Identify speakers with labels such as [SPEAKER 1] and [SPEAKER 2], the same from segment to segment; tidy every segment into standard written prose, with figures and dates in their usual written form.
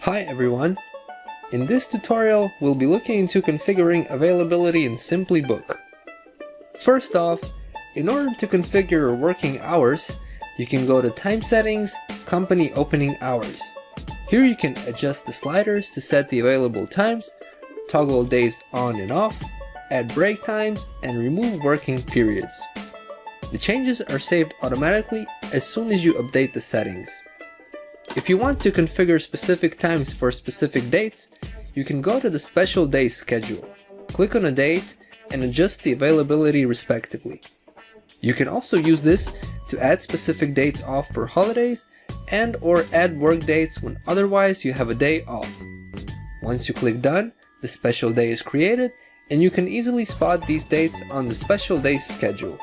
[SPEAKER 1] Hi everyone! In this tutorial, we'll be looking into configuring availability in SimplyBook. First off, in order to configure your working hours, you can go to Time Settings, Company Opening Hours. Here you can adjust the sliders to set the available times, toggle days on and off, add break times, and remove working periods. The changes are saved automatically as soon as you update the settings. If you want to configure specific times for specific dates, you can go to the Special Days schedule, click on a date, and adjust the availability respectively. You can also use this to add specific dates off for holidays and/or add work dates when otherwise you have a day off. Once you click Done, the special day is created and you can easily spot these dates on the Special Days schedule.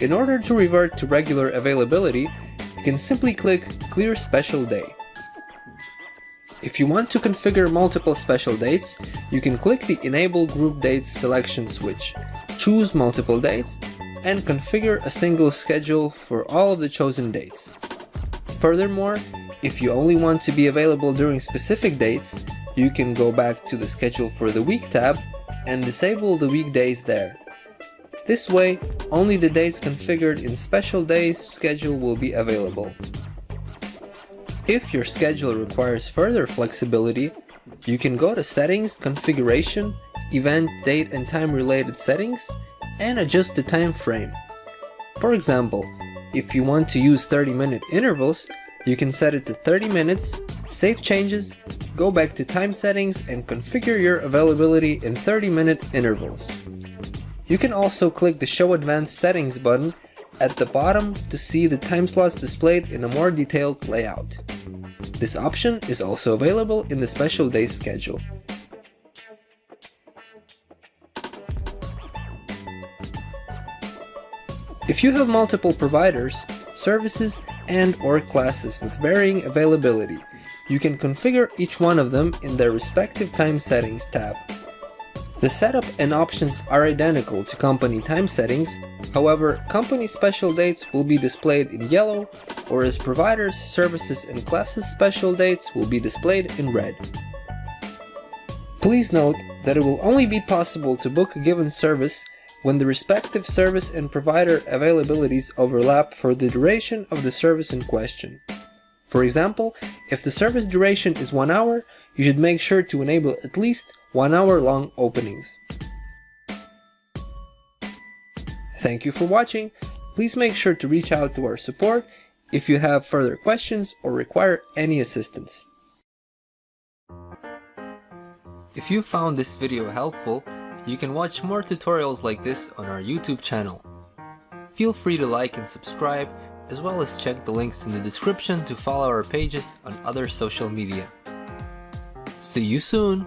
[SPEAKER 1] In order to revert to regular availability, you can simply click Clear Special Day. If you want to configure multiple special dates, you can click the Enable Group Dates selection switch, choose multiple dates, and configure a single schedule for all of the chosen dates. Furthermore, if you only want to be available during specific dates, you can go back to the Schedule for the Week tab and disable the weekdays there. This way, only the dates configured in Special Days schedule will be available. If your schedule requires further flexibility, you can go to Settings, Configuration, Event, Date and Time related settings, and adjust the time frame. For example, if you want to use 30-minute intervals, you can set it to 30 minutes, save changes, go back to time settings and configure your availability in 30-minute intervals. You can also click the Show Advanced Settings button at the bottom to see the time slots displayed in a more detailed layout. This option is also available in the Special Days schedule. If you have multiple providers, services, and/or classes with varying availability, you can configure each one of them in their respective Time Settings tab. The setup and options are identical to company time settings, however, company special dates will be displayed in yellow, whereas providers, services, and classes special dates will be displayed in red. Please note that it will only be possible to book a given service when the respective service and provider availabilities overlap for the duration of the service in question. For example, if the service duration is 1 hour, you should make sure to enable at least 1 hour long openings. Thank you for watching. Please make sure to reach out to our support if you have further questions or require any assistance. If you found this video helpful, you can watch more tutorials like this on our YouTube channel. Feel free to like and subscribe, as well as check the links in the description to follow our pages on other social media. See you soon!